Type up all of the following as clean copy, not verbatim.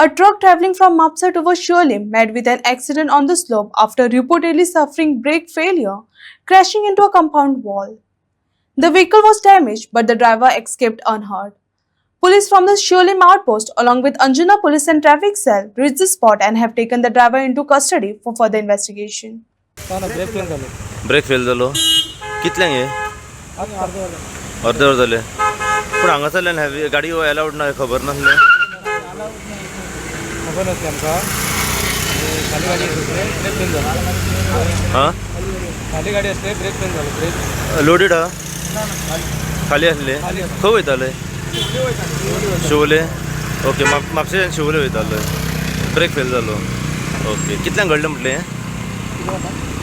A truck traveling from Mapsa towards Sholim met with an accident on the slope after reportedly suffering brake failure, crashing into a compound wall. The vehicle was damaged, but the driver escaped unhurt. Police from the Sholim outpost, along with Anjuna Police and Traffic Cell, reached the spot and have taken the driver into custody for further investigation. Brake fail जालो कितल्यांक हे अर्दे वर जाले पूण हांगासरल्यान heavy गाडी allowed ना खबर नासलें हां खाली गाडी असते ब्रेक फेल झालो ब्रेक लोडेड हा खाली आसले खंय वयताले शिवोले ओके म्हापशेच्यान शिवोले वयताले ब्रेक फेल जालो ओके कितल्यांक घडलें म्हटलें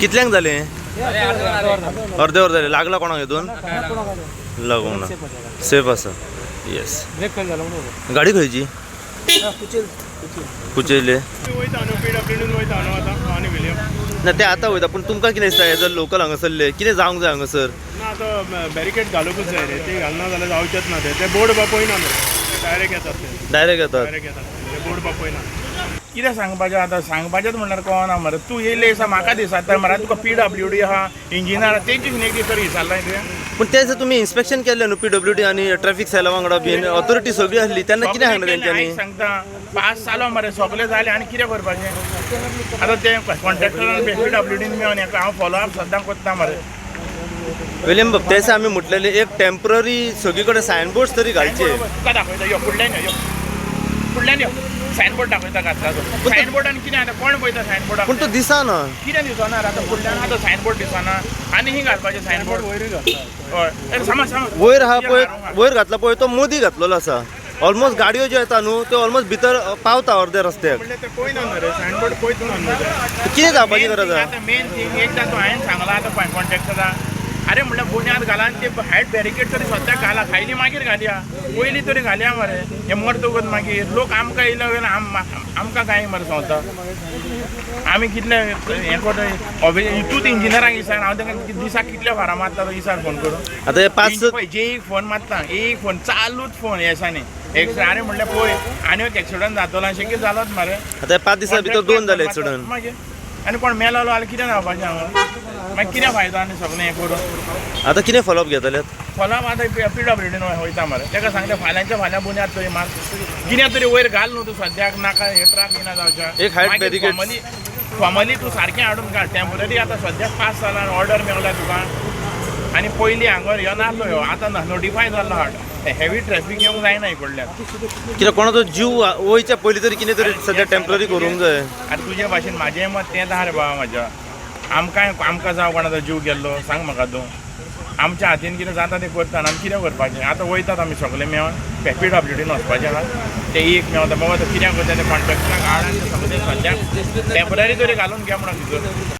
कितल्यांक जालें अर्दे वर जालें लागला कोणाक हितून लागूंक ना सेफ आसा येस ब्रेक फेल झालो म्हणून गाडी खंयची कुचेले ना ते आतां वयता पूण तुमकां कितें दिसता एज अ लोकल हांगासरले कितें जावंक जाय हांगासर ना आतां बॅरिकेड घालूंकूच जाय रे ते घालना जाल्यार जावचेच ना ते बोर्ड बा पळयना डायरेक्ट येतात ते डायरेक्ट येतात ते बोर्ड बा पळयना कितें सांगपाचें आतां सांगपाचेंच म्हणल्यार कळना मरे तूं येयले दिसा म्हाका दिसता मरे तुका PWD आहा इंजिनियर तेंची नेगी तरी विचारलाय तुवें पूण तें तुमी इन्स्पेक्शन केल्लें न्हू PWD आनी ट्रॅफिक सेला वांगडा बीन ऑथॉरिटी सगळी आसली तेन्ना कितें सांगलें तेंच्यांनी सांगता पास जालो मरे सगळें जालें आनी कितें करपाचें आतां ते कॉन्ट्रॅक्टरान PWDन मेळोन हेका हांव फॉलो अप सद्दां करता मरे विलियम बाब तेच आमी म्हटलेले एक टेम्पररी सगळी कडेन सायनबोर्ड्स तरी घालचे तुका दाखयता यो फुडल्यान यो सायनबोर्ड दाखयता घातला सायनबोर्डान कितें आतां कोण पळयता सायनबोर्डाक पूण तो दिसना कितें दिसना आतां फुडल्यान आतां सायनबोर्ड दिसना आनी ही घालपाचें सायनबोर्ड वयर हय समज वयर आहा पळय वयर घातला पळय तो मोदी घातलेलो आसा ऑलमोस्ट गाडयो ज्यो येता न्हू त्यो ऑलमोस्ट भितर पावता अर्द्या रस्त्याक म्हणल्यार ते पळयना न्हू सायनबोर्ड पळयत ना कितें जावपाची गरज आहा आतां मेन थिंग एकदां तो हांवें सांगला आतां कॉन्ट्रॅक्टरा अरे म्हणल्यार बुन्याद घाला आनी ते हायट बॅरिकेड तरी सद्याक घाला खायली मागीर घालया पयलीं तरी घालया मरे हे मरतकच मागीर लोक आमकां येयलो आमकां काय मरे सांगता आमी कितले हें करता हितूच इंजिनियरांक विचार हांव तांकां दिसाक कितले फारां मारता तो विचार फोन करून आतां हे 5 जे एक फोन मारता एक फोन चालूच फोन येसांनी अरे म्हणल्यार पळय आनी एक एक्सिडंट जातलो अशें कितें जालोच मरे आतां 5 दिसां भितर 2 जाले एक्सिडंट मागीर आनी कोण मेलो जाल्यार कितें जावपाचें हांगा मागीर कितें फायदो आनी सगळें हें करून आतां कितें फॉलोअप घेतले फॉलोअप आतां PWDन वयता मरे ताका सांगता फाल्यांच्या फाल्यां बुन्याद तरी मार कितें तरी वयर घाल न्हू तूं सद्याक नाका हे ट्राक येना जावच्या एक हायट बॅरिकेड फॉर्मली तूं सारकें हाडून काड टेम्पररी आतां सद्याक पास जाला ऑर्डर मेळ्ळा तुका आनी पयलीं हांगा ह्यो नासलो ह्यो आतां नोटिफाय जाल्लो हाड हेवी ट्रॅफिक येवंक जायना इकडल्यान कित्याक कोणाचो जीव वयच्या पयलीं तरी कितें तरी सद्या टेम्पररी करूंक जाय आतां तुजे भाशेन म्हाजें मत तेंच आहा रे बाबा म्हाज्या आमकां जावं कोणाचो जीव गेल्लो सांग म्हाका तूं आमच्या हातीन कितें जाता तें करता आमी कितें करपाचें आतां वयतात आमी सगळे मेळोन PWDन वचपाचें आहा ते एक मेळता बाबा तो कित्याक करता ते कॉन्ट्रॅक्टराक हाड आनी सगळें सद्याक टेम्पररी तरी घालून घे म्हणून भितर